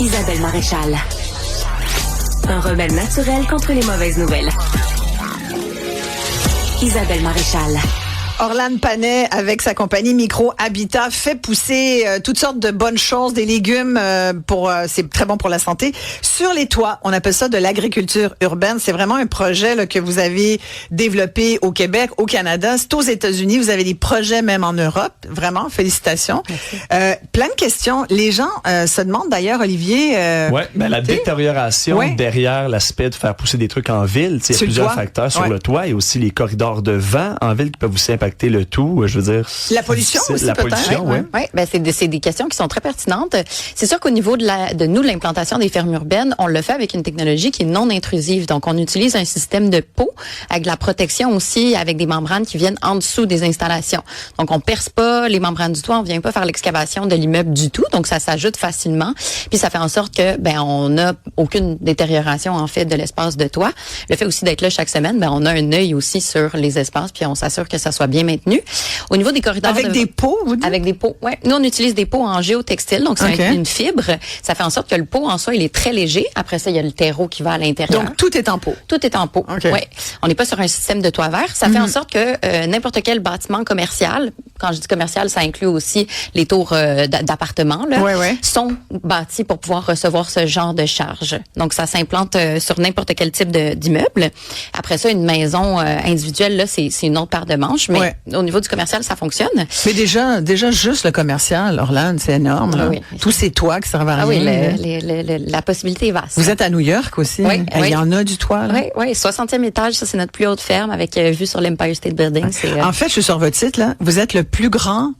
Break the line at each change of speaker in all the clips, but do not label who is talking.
Isabelle Maréchal. Un remède naturel contre les mauvaises nouvelles. Isabelle Maréchal.
Orlane Panet, avec sa compagnie Micro Habitat, fait pousser toutes sortes de bonnes choses, des légumes c'est très bon pour la santé. Sur les toits, on appelle ça de l'agriculture urbaine. C'est vraiment un projet là, que vous avez développé au Québec, au Canada, c'est aux États-Unis. Vous avez des projets même en Europe. Vraiment, félicitations. Plein de questions. Les gens se demandent d'ailleurs, Olivier.
La détérioration derrière l'aspect de faire pousser des trucs en ville. Il y a plusieurs facteurs sur le toit. Il y a aussi les corridors de vent en ville qui peuvent aussi impacter le tout, je veux dire.
La pollution aussi,
la
peut-être.
Pollution,
oui. Ben, c'est des questions qui sont très pertinentes. C'est sûr qu'au niveau de l'implantation des fermes urbaines, on le fait avec une technologie qui est non intrusive. Donc, on utilise un système de pots avec de la protection aussi, avec des membranes qui viennent en dessous des installations. Donc, on perce pas les membranes du toit, on vient pas faire l'excavation de l'immeuble du tout. Donc, ça s'ajoute facilement. Puis, ça fait en sorte que, on n'a aucune détérioration, en fait, de l'espace de toit. Le fait aussi d'être là chaque semaine, on a un œil aussi sur les espaces, puis on s'assure que ça soit bien maintenu. Au niveau des corridors...
Avec des pots, vous dites?
Avec des pots, oui. Nous, on utilise des pots en géotextile, donc c'est une fibre. Ça fait en sorte que le pot, en soi, il est très léger. Après ça, il y a le terreau qui va à l'intérieur.
Donc, tout est en pot?
Tout est en pot, oui. On n'est pas sur un système de toit vert. Ça fait en sorte que n'importe quel bâtiment commercial, quand je dis commercial, ça inclut aussi les tours d'appartements, sont bâtis pour pouvoir recevoir ce genre de charge. Donc, ça s'implante sur n'importe quel type d'immeuble. Après ça, une maison individuelle, là, c'est une autre paire de manches, mais au niveau du commercial, ça fonctionne.
Mais déjà juste le commercial, Orlane, c'est énorme. Là. Oui. Tous ces toits qui servent à rien.
La possibilité est vaste.
Vous êtes à New York aussi. Il y en a du toit. Là.
Oui, 60e étage, ça c'est notre plus haute ferme avec vue sur l'Empire State Building.
En fait, je suis sur votre site, là. Vous êtes le plus grand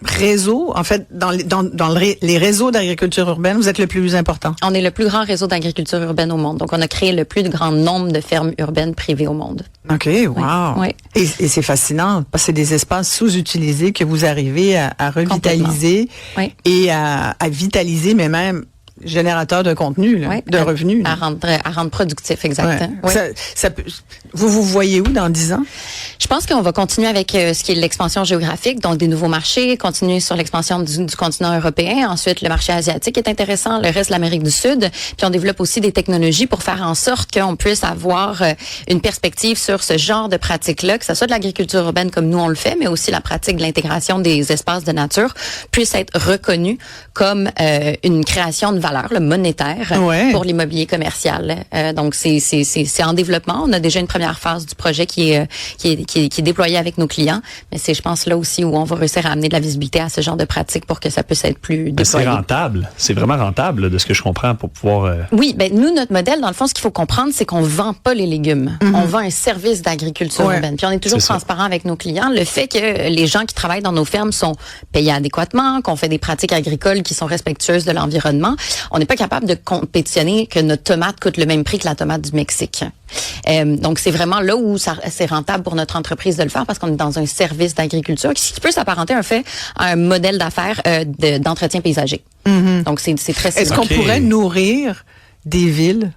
réseau, en fait, dans les réseaux d'agriculture urbaine, vous êtes le plus important.
On est le plus grand réseau d'agriculture urbaine au monde. Donc, on a créé le plus grand nombre de fermes urbaines privées au monde.
OK, wow. Oui. Et c'est fascinant, parce que c'est des espaces sous-utilisés que vous arrivez à revitaliser et à vitaliser, mais même générateur de contenu, là, de revenus.
À rendre productif, exactement.
Vous voyez où dans 10 ans?
Je pense qu'on va continuer avec ce qui est l'expansion géographique, donc des nouveaux marchés, continuer sur l'expansion du continent européen. Ensuite, le marché asiatique est intéressant, le reste de l'Amérique du Sud. Puis on développe aussi des technologies pour faire en sorte qu'on puisse avoir une perspective sur ce genre de pratiques-là, que ce soit de l'agriculture urbaine comme nous on le fait, mais aussi la pratique de l'intégration des espaces de nature puisse être reconnue comme une création de valeur monétaire pour l'immobilier commercial. Donc c'est en développement. On a déjà une première phase du projet qui est déployée avec nos clients, mais c'est, je pense, là aussi où on va réussir à amener de la visibilité à ce genre de pratiques pour que ça puisse être plus déployé.
C'est rentable. C'est vraiment rentable là, de ce que je comprends pour pouvoir...
Oui, nous, notre modèle, dans le fond, ce qu'il faut comprendre, c'est qu'on vend pas les légumes. On vend un service d'agriculture urbaine. Puis on est toujours transparent avec nos clients. Le fait que les gens qui travaillent dans nos fermes sont payés adéquatement, qu'on fait des pratiques agricoles qui sont respectueuses de l'environnement, on n'est pas capable de compétitionner que notre tomate coûte le même prix que la tomate du Mexique. Donc, c'est vraiment là où c'est rentable pour notre entreprise de le faire parce qu'on est dans un service d'agriculture qui peut s'apparenter à un modèle d'affaires d'entretien paysager. Donc, c'est très similaire.
Est-ce qu'on pourrait nourrir des villes?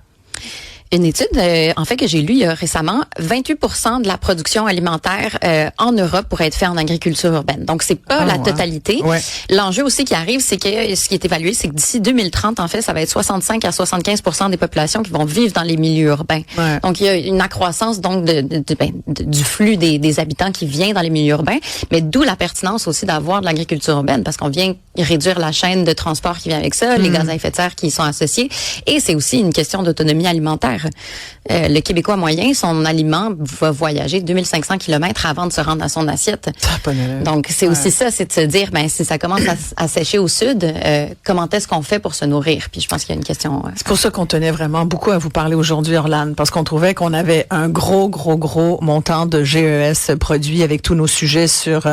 Une étude, en fait, que j'ai lue récemment, 28% de la production alimentaire en Europe pourrait être faite en agriculture urbaine. Donc, c'est pas la totalité. L'enjeu aussi qui arrive, c'est que ce qui est évalué, c'est que d'ici 2030, en fait, ça va être 65 à 75% des populations qui vont vivre dans les milieux urbains. Donc, il y a une accroissance donc du flux des habitants qui vient dans les milieux urbains, mais d'où la pertinence aussi d'avoir de l'agriculture urbaine, parce qu'on vient réduire la chaîne de transport qui vient avec ça, les gaz à effet de serre qui y sont associés, et c'est aussi une question d'autonomie alimentaire. Le Québécois moyen, son aliment va voyager 2500 km avant de se rendre à son assiette. Donc, c'est aussi ça, c'est de se dire, si ça commence à sécher au sud, comment est-ce qu'on fait pour se nourrir? Puis je pense qu'il y a une question...
C'est pour ça qu'on tenait vraiment beaucoup à vous parler aujourd'hui, Orlane, parce qu'on trouvait qu'on avait un gros montant de GES produit avec tous nos sujets sur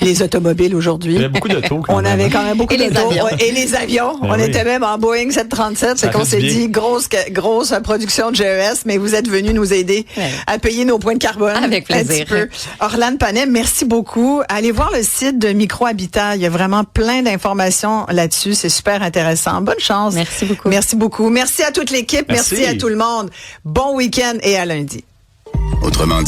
les automobiles aujourd'hui.
Il y avait beaucoup d'autos.
On avait quand même beaucoup d'autos. Et les avions.
Ben
on était même en Boeing 737. C'est qu'on s'est dit, grosse production de GES, mais vous êtes venu nous aider à payer nos points de carbone.
Avec plaisir.
Un petit peu. Orlane Panet, merci beaucoup. Allez voir le site de Micro Habitat. Il y a vraiment plein d'informations là-dessus. C'est super intéressant. Bonne chance.
Merci beaucoup.
Merci beaucoup. Merci à toute l'équipe. Merci à tout le monde. Bon week-end et à lundi.
Autrement dit.